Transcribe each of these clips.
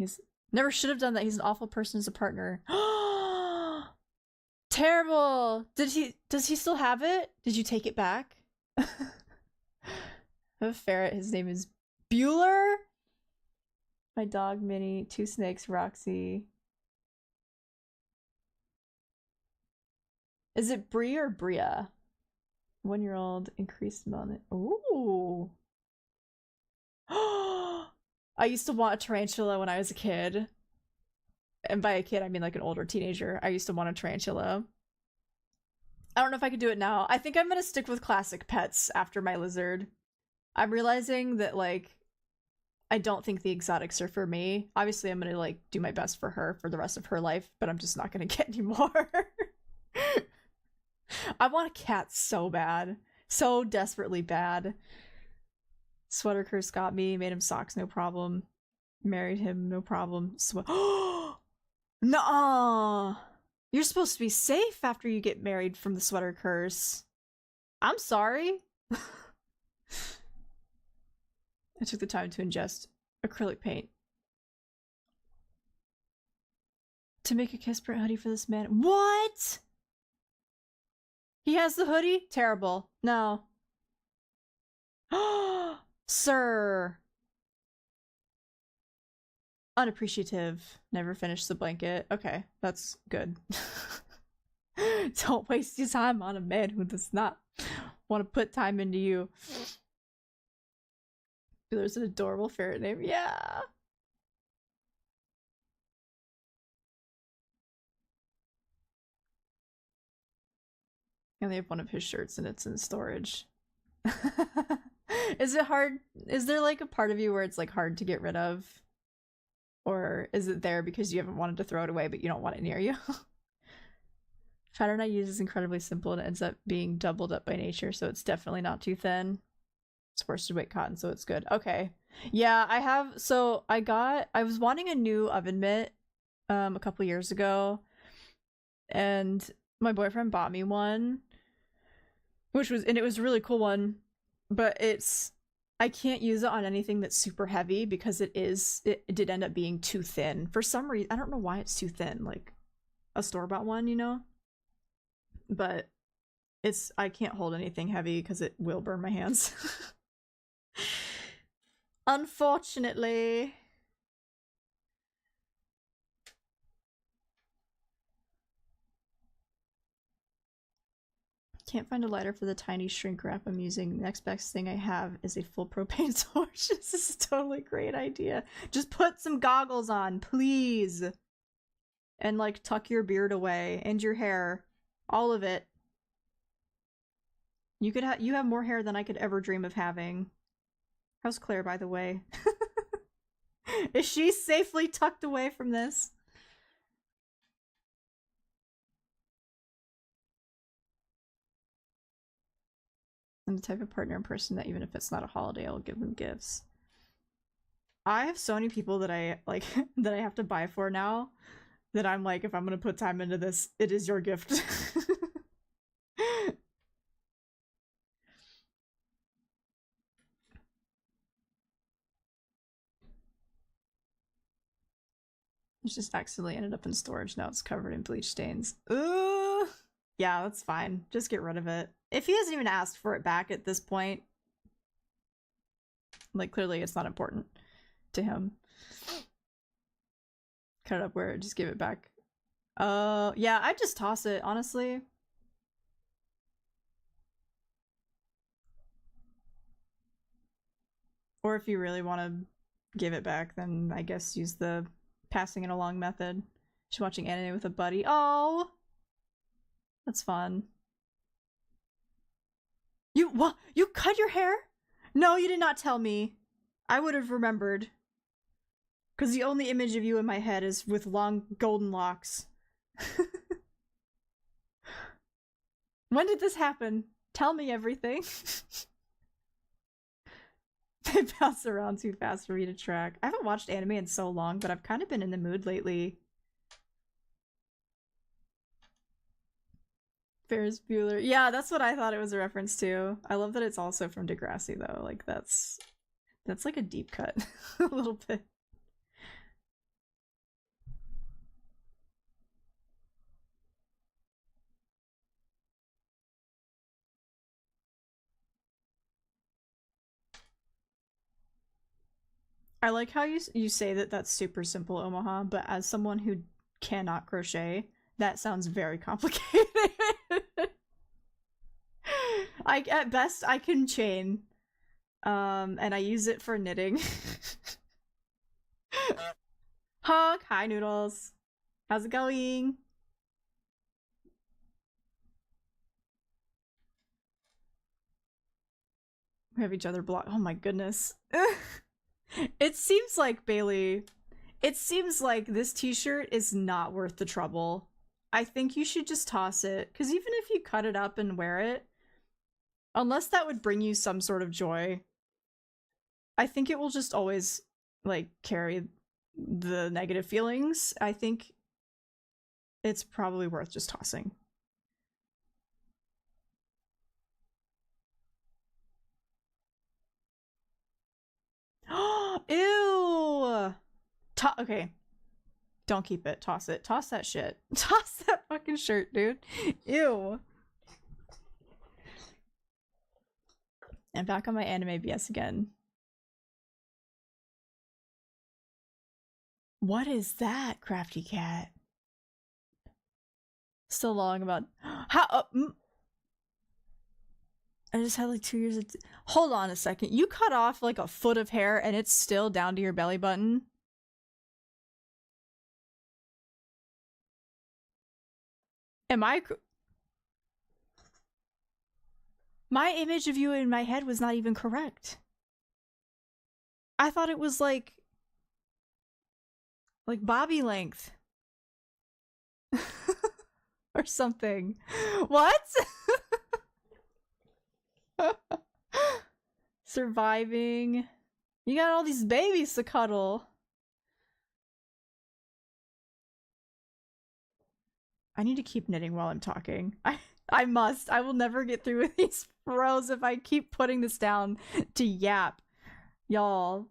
He's never should have done that. He's an awful person as a partner. Terrible. Does he still have it? Did you take it back? I have a ferret. His name is Bueller. My dog, Minnie. 2 snakes, Roxy. Is it Brie or Bria? 1-year-old, increased melanin. Ooh. I used to want a tarantula when I was a kid. And by a kid, I mean like an older teenager. I used to want a tarantula. I don't know if I could do it now. I think I'm gonna stick with classic pets after my lizard. I'm realizing that, like, I don't think the exotics are for me. Obviously, I'm gonna, like, do my best for her for the rest of her life, but I'm just not gonna get any more. I want a cat so bad. So desperately bad. Sweater curse got me. Made him socks, no problem. Married him, no problem. Nuh-uh! You're supposed to be safe after you get married from the sweater curse. I'm sorry. I took the time to ingest acrylic paint to make a kiss print hoodie for this man. What? He has the hoodie? Terrible. No. Sir. Unappreciative. Never finished the blanket. Okay, that's good. Don't waste your time on a man who does not want to put time into you. There's an adorable ferret name. Yeah. I only have one of his shirts and it's in storage. Is it hard? Is there like a part of you where it's like hard to get rid of? Or is it there because you haven't wanted to throw it away but you don't want it near you? Pattern I use is incredibly simple and it ends up being doubled up by nature, so it's definitely not too thin. It's worsted weight cotton, so it's good. Okay. Yeah, I have, so I was wanting a new oven mitt a couple years ago, and my boyfriend bought me one, and it was a really cool one, but I can't use it on anything that's super heavy because it did end up being too thin. For some reason, I don't know why it's too thin, like a store-bought one, you know? But I can't hold anything heavy because it will burn my hands. Unfortunately. Can't find a lighter for the tiny shrink wrap I'm using. The next best thing I have is a full propane torch. This is a totally great idea. Just put some goggles on, please. And like tuck your beard away and your hair. All of it. You have more hair than I could ever dream of having. How's Claire, by the way? Is she safely tucked away from this? I'm the type of partner and person that even if it's not a holiday, I'll give them gifts. I have so many people that I like that I have to buy for now that I'm like, if I'm gonna put time into this, it is your gift. It's just accidentally ended up in storage. Now it's covered in bleach stains. Ooh! Yeah, that's fine. Just get rid of it. If he hasn't even asked for it back at this point, like, clearly it's not important to him. Cut it up, wear it, just give it back. Yeah, I'd just toss it, honestly. Or if you really want to give it back, then I guess use the passing it along method. She's watching anime with a buddy. Oh! That's fun. What? You cut your hair? No, you did not tell me. I would have remembered. Because the only image of you in my head is with long golden locks. When did this happen? Tell me everything. They bounce around too fast for me to track. I haven't watched anime in so long, but I've kind of been in the mood lately. Ferris Bueller. Yeah, that's what I thought it was a reference to. I love that it's also from Degrassi, though. Like, that's like a deep cut. A little bit. I like how you say that that's super simple, Omaha, but as someone who cannot crochet, that sounds very complicated. At best I can chain. And I use it for knitting. Hug, hi Noodles. How's it going? We have each other blocked. Oh my goodness. It seems like, Bailey, it seems like this t-shirt is not worth the trouble. I think you should just toss it, because even if you cut it up and wear it, unless that would bring you some sort of joy, I think it will just always, like, carry the negative feelings. I think it's probably worth just tossing. Ew! Okay. Don't keep it. Toss it. Toss that shit. Toss that fucking shirt, dude. Ew. And back on my anime BS again. What is that, Crafty Cat? Still long about how. I just had like 2 years of. Hold on a second. You cut off like a foot of hair and it's still down to your belly button? Am I? My image of you in my head was not even correct. I thought it was like bobby length. Or something. What? Surviving. You got all these babies to cuddle. I need to keep knitting while I'm talking. I must. I will never get through with these rows if I keep putting this down to yap. Y'all.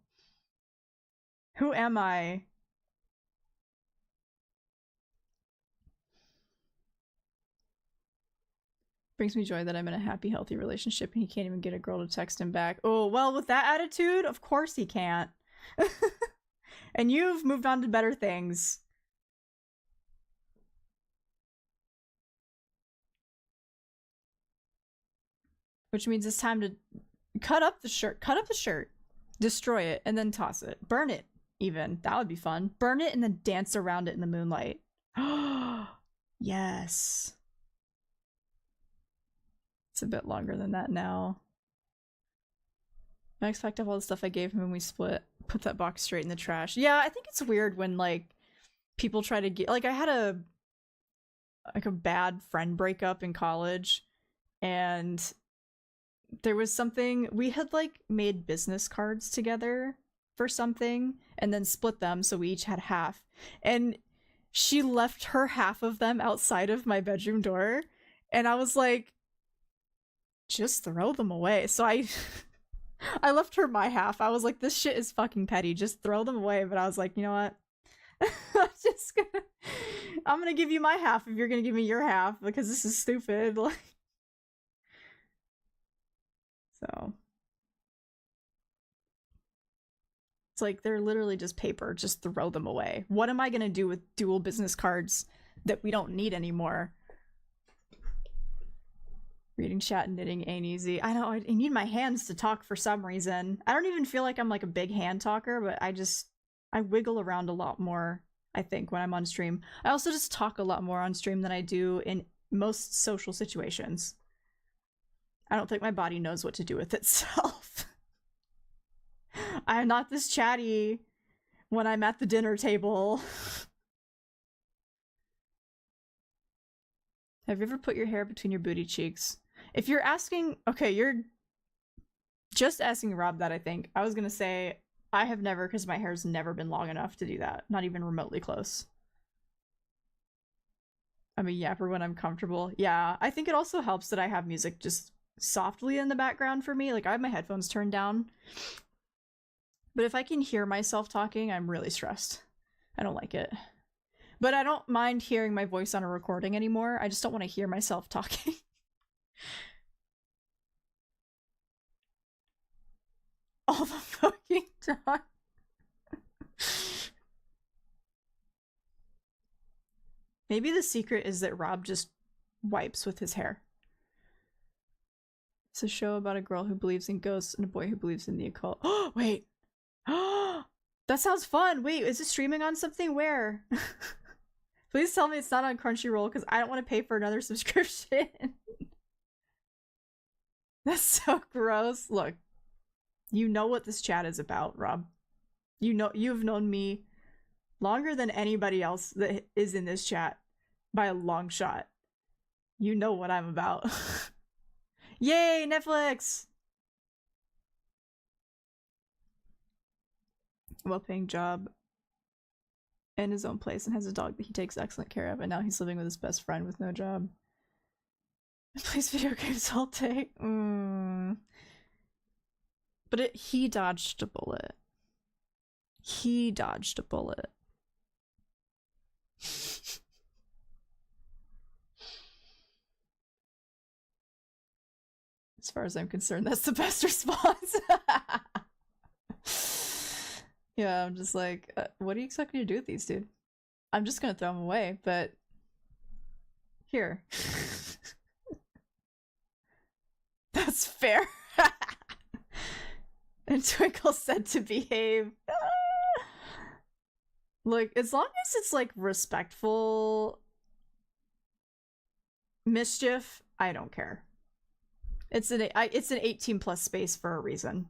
Who am I? Brings me joy that I'm in a happy, healthy relationship and he can't even get a girl to text him back. Oh, well, with that attitude, of course he can't. And you've moved on to better things. Which means it's time to cut up the shirt. Cut up the shirt. Destroy it and then toss it. Burn it, even. That would be fun. Burn it and then dance around it in the moonlight. Yes. It's a bit longer than that now. I expect of all the stuff I gave him when we split. Put that box straight in the trash. Yeah, I think it's weird when, like, people try to get... Like, I had a bad friend breakup in college, and there was something... We had, like, made business cards together for something, and then split them, so we each had half. And she left her half of them outside of my bedroom door, and I was like, just throw them away. So I left her my half. I was like, this shit is fucking petty. Just throw them away. But I was like, you know what? I'm gonna give you my half if you're gonna give me your half, because this is stupid. Like, so it's like, they're literally just paper. Just throw them away. What am I gonna do with dual business cards that we don't need anymore? Reading, chat, and knitting ain't easy. I know, I need my hands to talk for some reason. I don't even feel like I'm like a big hand talker, but I wiggle around a lot more, I think, when I'm on stream. I also just talk a lot more on stream than I do in most social situations. I don't think my body knows what to do with itself. I'm not this chatty when I'm at the dinner table. Have you ever put your hair between your booty cheeks? If you're asking, okay, you're just asking Rob that, I think. I was gonna say, I have never, because my hair's never been long enough to do that. Not even remotely close. I'm a yapper when I'm comfortable. Yeah, I think it also helps that I have music just softly in the background for me. Like, I have my headphones turned down. But if I can hear myself talking, I'm really stressed. I don't like it. But I don't mind hearing my voice on a recording anymore. I just don't want to hear myself talking. All the fucking time. Maybe the secret is that Rob just wipes with his hair. It's a show about a girl who believes in ghosts and a boy who believes in the occult. Oh, wait. That sounds fun. Wait, is it streaming on something? Where? Please tell me it's not on Crunchyroll because I don't want to pay for another subscription. That's so gross. Look, you know what this chat is about, Rob. You know, you've known me longer than anybody else that is in this chat by a long shot. You know what I'm about. Yay, Netflix! Well-paying job in his own place and has a dog that he takes excellent care of, and now he's living with his best friend with no job. Plays video games all day. But he dodged a bullet. He dodged a bullet. As far as I'm concerned, that's the best response. Yeah, I'm just like, what do you expect me to do with these, dude? I'm just gonna throw them away, but... Here. That's fair. And Twinkle said to behave. Look, as long as it's like respectful mischief, I don't care. It's an 18 plus space for a reason.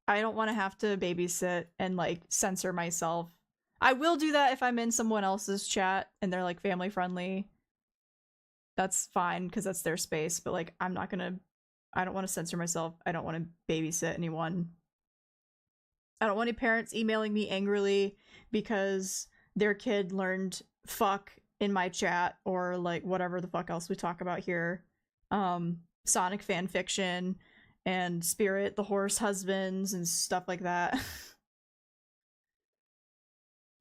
I don't want to have to babysit and like censor myself. I will do that if I'm in someone else's chat and they're like family friendly. That's fine because that's their space, but like I don't want to censor myself. I don't want to babysit anyone. I don't want any parents emailing me angrily because their kid learned fuck in my chat or like whatever the fuck else we talk about here. Sonic fan fiction and Spirit the horse husbands and stuff like that. Can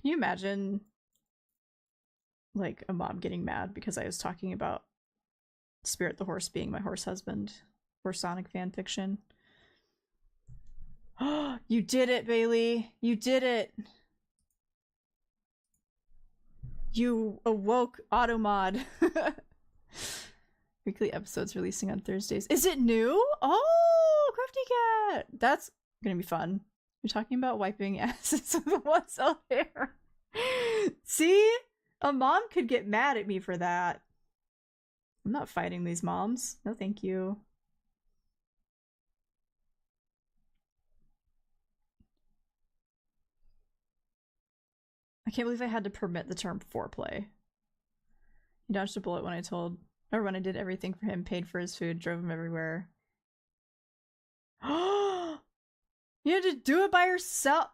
you imagine like a mom getting mad because I was talking about Spirit the horse being my horse husband or Sonic fan fiction? Oh, you did it, Bailey. You did it. You awoke Automod. Weekly episodes releasing on Thursdays. Is it new? Oh, Crafty Cat! That's gonna be fun. You're talking about wiping asses with what's out there. See? A mom could get mad at me for that. I'm not fighting these moms. No thank you. I can't believe I had to permit the term foreplay. He dodged a bullet when I did everything for him, paid for his food, drove him everywhere. Oh, you had to do it by yourself.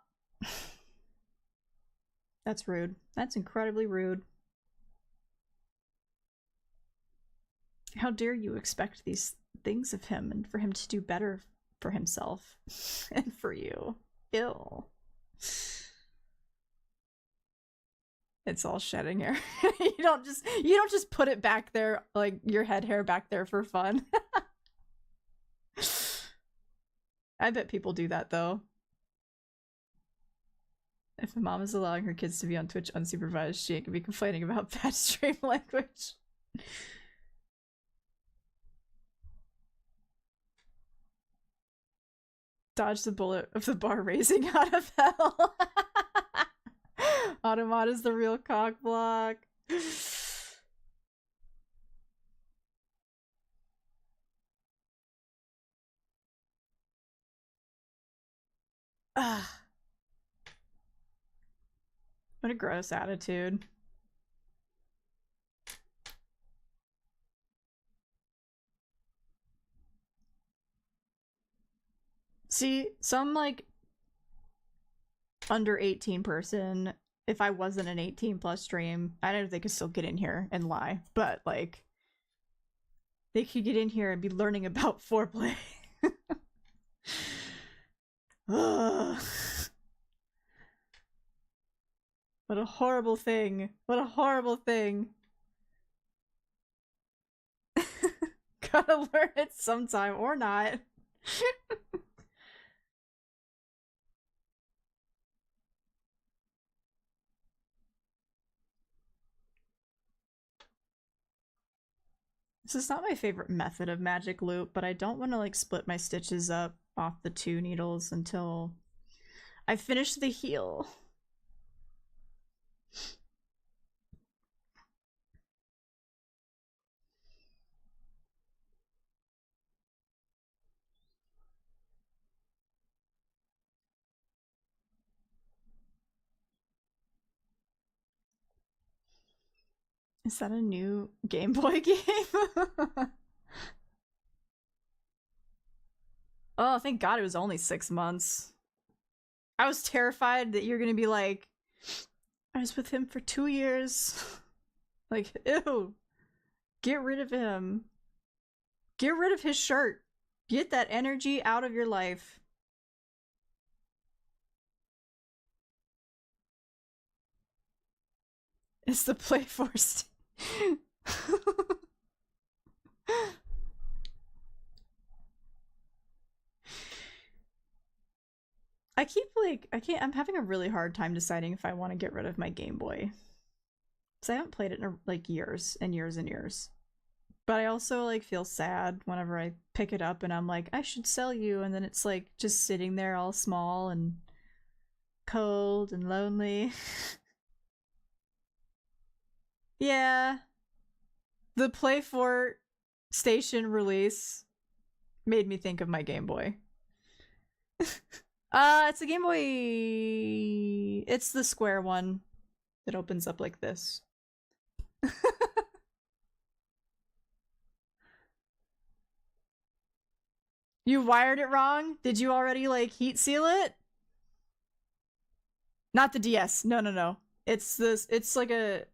That's rude. That's incredibly rude. How dare you expect these things of him and for him to do better for himself and for you. Ew. It's all shedding hair. you don't just put it back there, like your head hair back there for fun. I bet people do that though. If a mom is allowing her kids to be on Twitch unsupervised, she ain't gonna be complaining about bad stream language. Dodge the bullet of the bar raising out of hell. Automat is the real cock block. What a gross attitude. See, some like under 18 person, if I wasn't an 18 plus stream, I don't know if they could still get in here and lie, but like they could get in here and be learning about foreplay. Ugh. What a horrible thing. What a horrible thing. Gotta learn it sometime or not. This is not my favorite method of magic loop, but I don't want to like split my stitches up off the 2 needles until I finish the heel. Is that a new Game Boy game? Oh, thank God it was only 6 months. I was terrified that you're gonna be like, I was with him for 2 years. Like, ew. Get rid of him. Get rid of his shirt. Get that energy out of your life. It's the play forced. I keep like, I'm having a really hard time deciding if I want to get rid of my Game Boy. Because I haven't played it in like years and years and years. But I also like feel sad whenever I pick it up and I'm like, I should sell you, and then it's like just sitting there all small and cold and lonely. Yeah. The Playfort Station release made me think of my Game Boy. It's a Game Boy. It's the square one that opens up like this. You wired it wrong? Did you already like heat seal it? Not the DS. No, no, no. It's this. It's like a.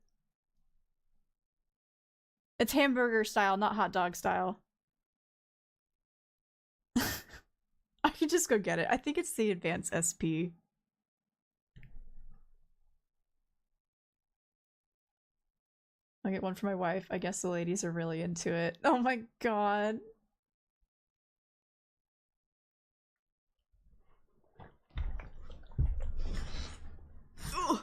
It's hamburger style, not hot dog style. I could just go get it. I think it's the Advanced SP. I'll get one for my wife. I guess the ladies are really into it. Oh my god. Ugh.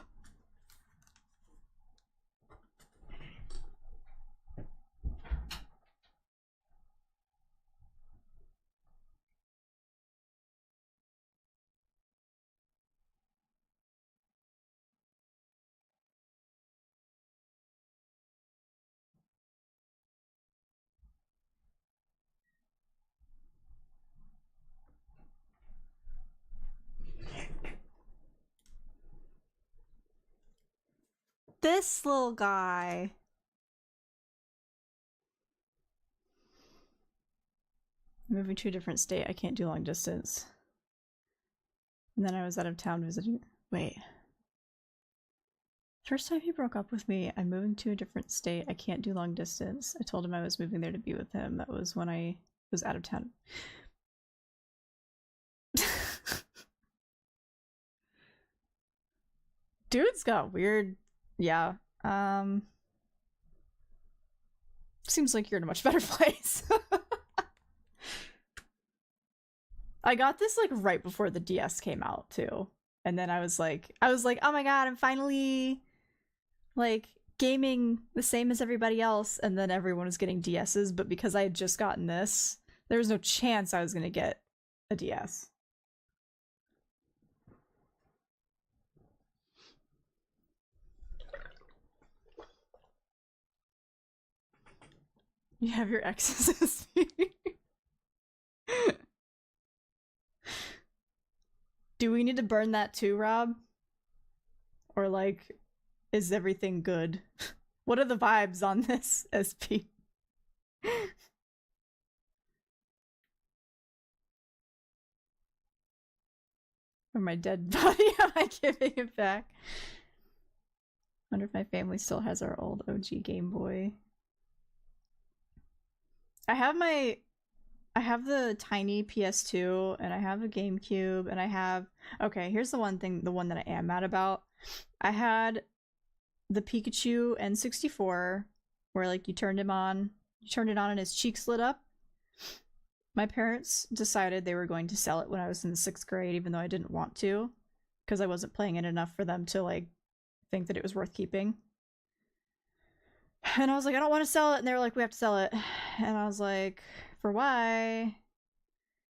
This little guy. Moving to a different state. I can't do long distance. And then I was out of town visiting. Wait. First time he broke up with me, I'm moving to a different state. I can't do long distance. I told him I was moving there to be with him. That was when I was out of town. Dude's got weird. Yeah. Seems like you're in a much better place. I got this like right before the DS came out too. And then I was like, oh my god, I'm finally like gaming the same as everybody else. And then everyone was getting DSs, but because I had just gotten this, there was no chance I was gonna get a DS. You have your exes. Do we need to burn that too, Rob? Or like, is everything good? What are the vibes on this SP? Or my dead body, am I giving it back? Wonder if my family still has our old OG Game Boy. I have the tiny PS2, and I have a GameCube, and I have... Okay, here's the one that I am mad about. I had the Pikachu N64, where like you turned it on and his cheeks lit up. My parents decided they were going to sell it when I was in the 6th grade, even though I didn't want to, because I wasn't playing it enough for them to like think that it was worth keeping. And I was like, I don't want to sell it. And they were like, we have to sell it. And I was like, for why?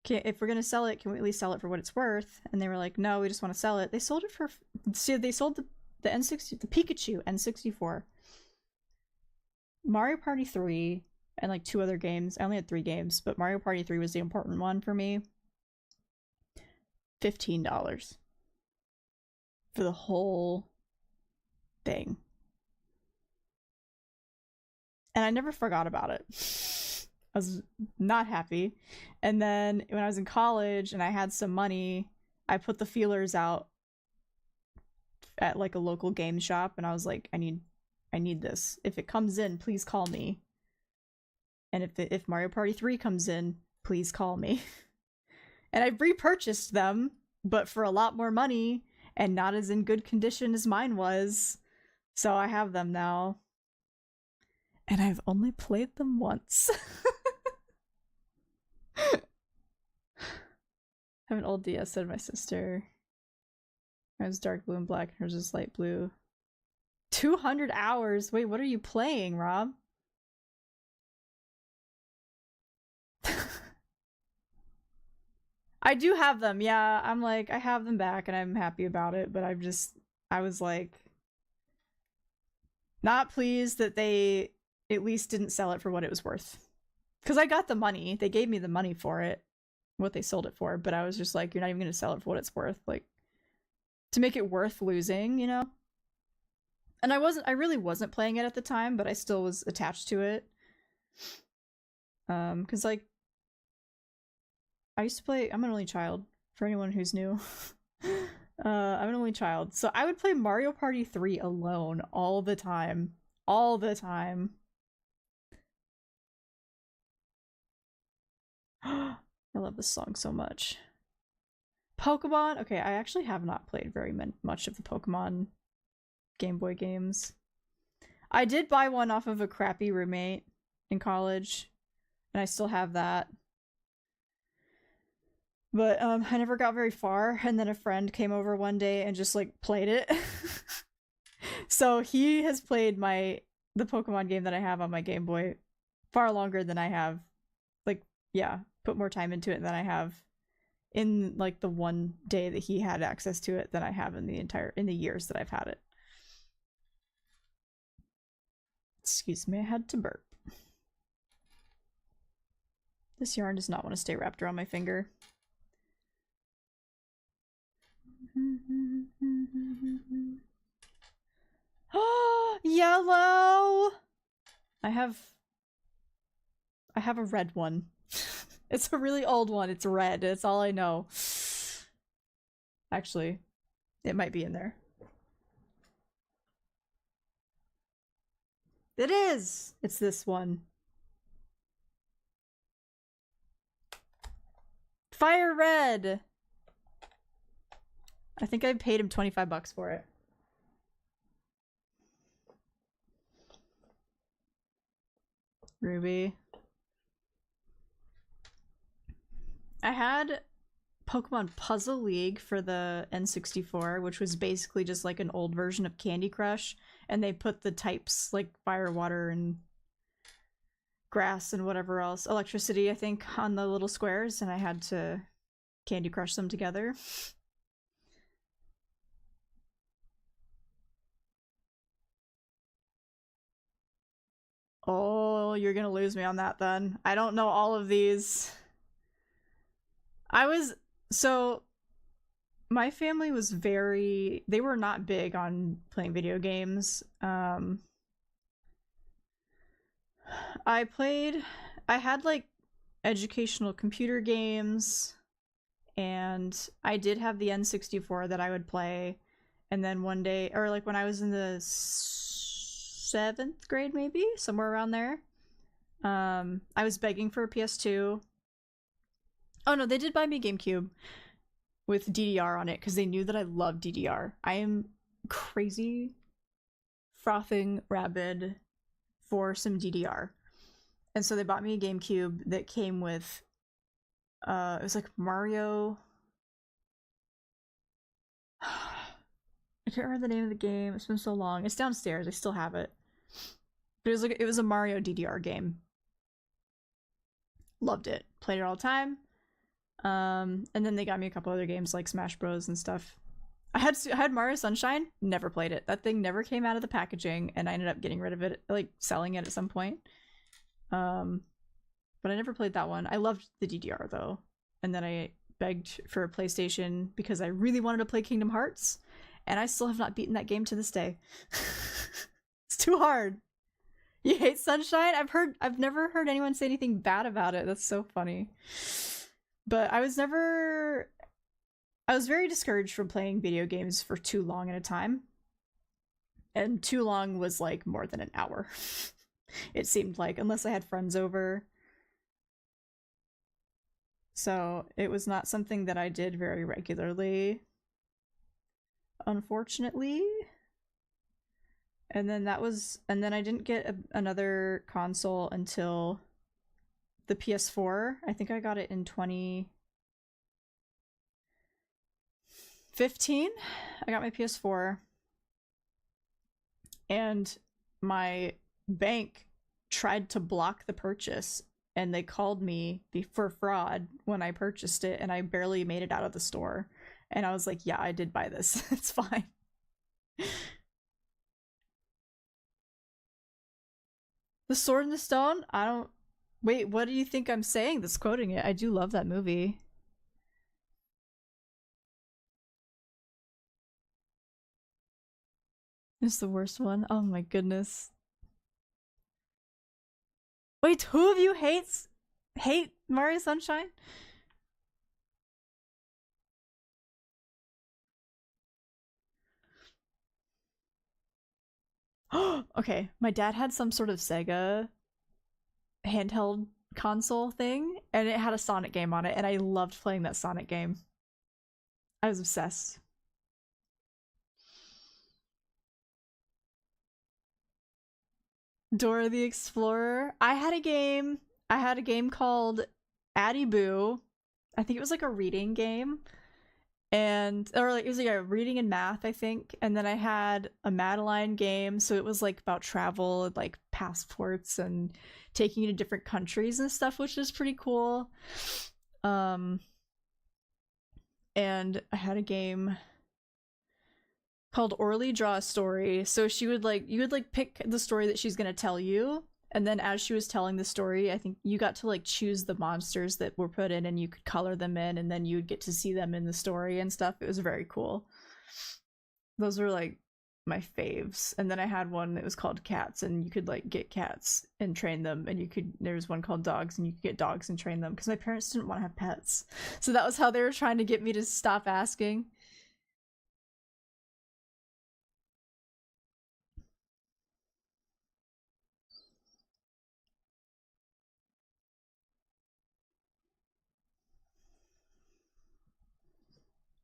If we're going to sell it, can we at least sell it for what it's worth? And they were like, no, we just want to sell it. They sold it for, see, they sold the N60, the Pikachu N64, Mario Party 3, and like 2 other games. I only had 3 games, but Mario Party 3 was the important one for me. $15 for the whole thing. And I never forgot about it. I was not happy. And then when I was in college and I had some money, I put the feelers out at like a local game shop, and I was like, I need this. If it comes in, please call me. And if Mario Party 3 comes in, please call me. And I repurchased them, but for a lot more money and not as in good condition as mine was. So I have them now. And I've only played them once. I have an old DS, said my sister. Mine was dark blue and black, and hers was light blue. 200 hours? Wait, what are you playing, Rob? I do have them, yeah. I'm like, I have them back and I'm happy about it, but I was like, not pleased that they at least didn't sell it for what it was worth. Because I got the money. They gave me the money for it, what they sold it for, but I was just like, you're not even going to sell it for what it's worth. Like, to make it worth losing, you know? And I really wasn't playing it at the time, but I still was attached to it. Because like, I used to play, I'm an only child, for anyone who's new. I'm an only child, so I would play Mario Party 3 alone all the time. All the time. I love this song so much. Pokemon? Okay, I actually have not played very much of the Pokemon Game Boy games. I did buy one off of a crappy roommate in college, and I still have that. But I never got very far, and then a friend came over one day and just like played it. So he has played the Pokemon game that I have on my Game Boy far longer than I have. Like, yeah, put more time into it than I have in like the one day that he had access to it than I have in the years that I've had it. Excuse me, I had to burp. This yarn does not want to stay wrapped around my finger. Oh, yellow! I have a red one. It's a really old one. It's red. That's all I know. Actually, it might be in there. It is! It's this one. Fire red! I think I paid him 25 bucks for it. Ruby. I had Pokemon Puzzle League for the N64, which was basically just like an old version of Candy Crush, and they put the types like fire, water, and grass and whatever else, electricity, I think, on the little squares, and I had to Candy Crush them together. Oh, you're gonna lose me on that then. I don't know all of these. So my family was they were not big on playing video games. I had like educational computer games, and I did have the N64 that I would play. And then one day, or like when I was in the 7th grade, maybe somewhere around there, I was begging for a PS2. Oh no, they did buy me a GameCube with DDR on it because they knew that I love DDR. I am crazy frothing rabid for some DDR. And so they bought me a GameCube that came with it was like Mario. I can't remember the name of the game. It's been so long. It's downstairs. I still have it. But it was a Mario DDR game. Loved it. Played it all the time. And then they got me a couple other games like Smash Bros and stuff. I had Mario Sunshine, never played it. That thing never came out of the packaging, and I ended up getting rid of it, like selling it at some point. But I never played that one. I loved the DDR though. And then I begged for a PlayStation because I really wanted to play Kingdom Hearts, and I still have not beaten that game to this day. It's too hard. You hate Sunshine? I've never heard anyone say anything bad about it. That's so funny. But I was very discouraged from playing video games for too long at a time. And too long was like more than an hour. It seemed like, unless I had friends over. So it was not something that I did very regularly, unfortunately. And then I didn't get another console until the PS4. I think I got it in 2015. I got my PS4. And my bank tried to block the purchase, and they called me for fraud when I purchased it, and I barely made it out of the store. And I was like, yeah, I did buy this. It's fine. The Sword in the Stone? I don't... Wait, what do you think I'm saying that's quoting it? I do love that movie. It's the worst one. Oh my goodness. Wait, who of you hate Mario Sunshine? Okay, my dad had some sort of Sega handheld console thing, and it had a Sonic game on it, and I loved playing that Sonic game. I was obsessed. Dora the Explorer. I had a game called Addie Boo. I think it was like a reading game. Or like it was like a reading and math, I think. And then I had a Madeline game, so it was like about travel and like passports and taking you to different countries and stuff, which is pretty cool. And I had a game called Orly Draw a Story. So you would like pick the story that she's gonna tell you, and then as she was telling the story, I think you got to like choose the monsters that were put in, and you could color them in, and then you would get to see them in the story and stuff. It was very cool. Those were like my faves. And then I had one that was called Cats, and you could like get cats and train them, and there was one called Dogs, and you could get dogs and train them, because my parents didn't want to have pets. So that was how they were trying to get me to stop asking.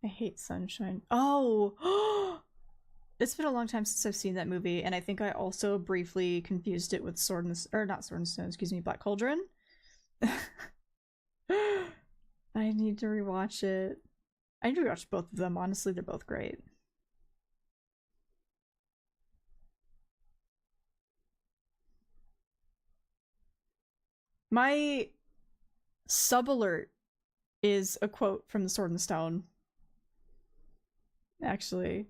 I hate Sunshine. Oh! It's been a long time since I've seen that movie, and I think I also briefly confused it with not Sword and Stone, excuse me, Black Cauldron. I need to rewatch it. I need to rewatch both of them. Honestly, they're both great. My sub alert is a quote from The Sword and Stone. Actually.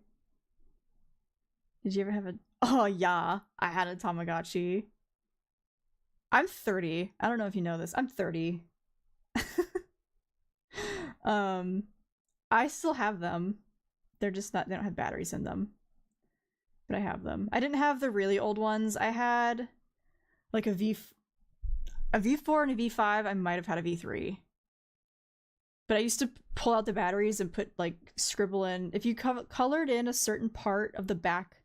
Did you ever have a... Oh, yeah. I had a Tamagotchi. I'm 30. I don't know if you know this. I'm 30. I still have them. They're just not... They don't have batteries in them. But I have them. I didn't have the really old ones. I had like a V4 and a V5. I might have had a V3. But I used to pull out the batteries and put like scribble in. If you colored in a certain part of the back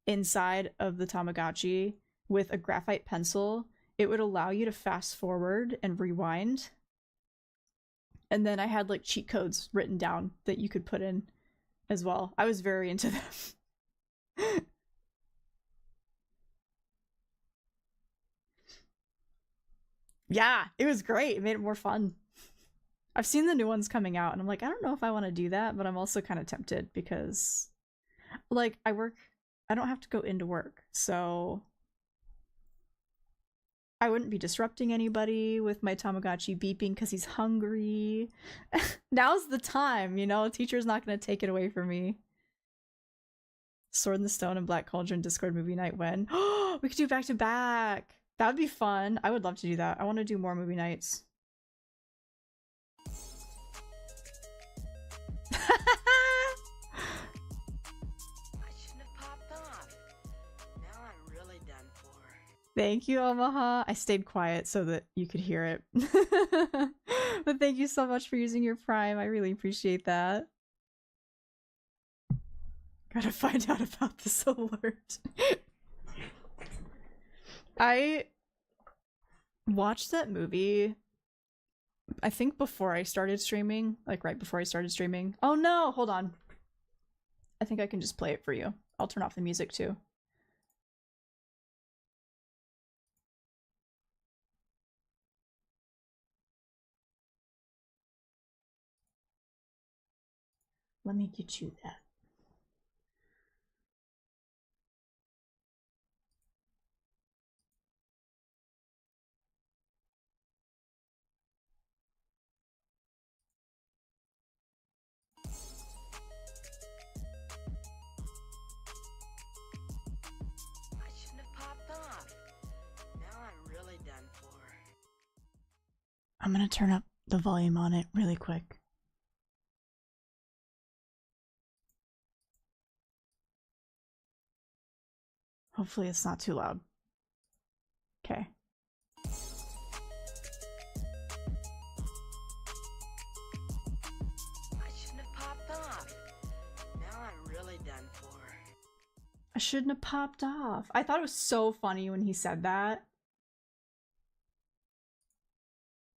inside of the Tamagotchi with a graphite pencil, it would allow you to fast forward and rewind. And then I had like cheat codes written down that you could put in as well. I was very into them. Yeah, it was great. It made it more fun. I've seen the new ones coming out, and I'm like, I don't know if I want to do that, but I'm also kind of tempted because, like, I don't have to go into work, so I wouldn't be disrupting anybody with my Tamagotchi beeping because he's hungry. Now's the time, you know? Teacher's not going to take it away from me. Sword in the Stone and Black Cauldron Discord movie night when? Oh, we could do back to back. That would be fun. I would love to do that. I want to do more movie nights. Thank you, Omaha. I stayed quiet so that you could hear it. But thank you so much for using your Prime. I really appreciate that. Gotta find out about this alert. I watched that movie, I think before I started streaming. Like right before I started streaming. Oh no, hold on. I think I can just play it for you. I'll turn off the music too. Let me get you that. I shouldn't have popped off. Now I'm really done for. I'm gonna turn up the volume on it really quick. Hopefully it's not too loud. Okay. I shouldn't have popped off. Now I'm really done for. I shouldn't have popped off. I thought it was so funny when he said that.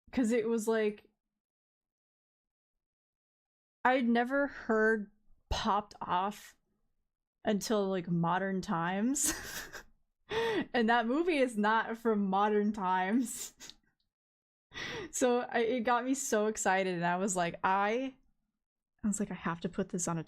Because it was like... I'd never heard popped off until like modern times. And that movie is not from modern times. So it got me so excited, and I was like, I have to put this on a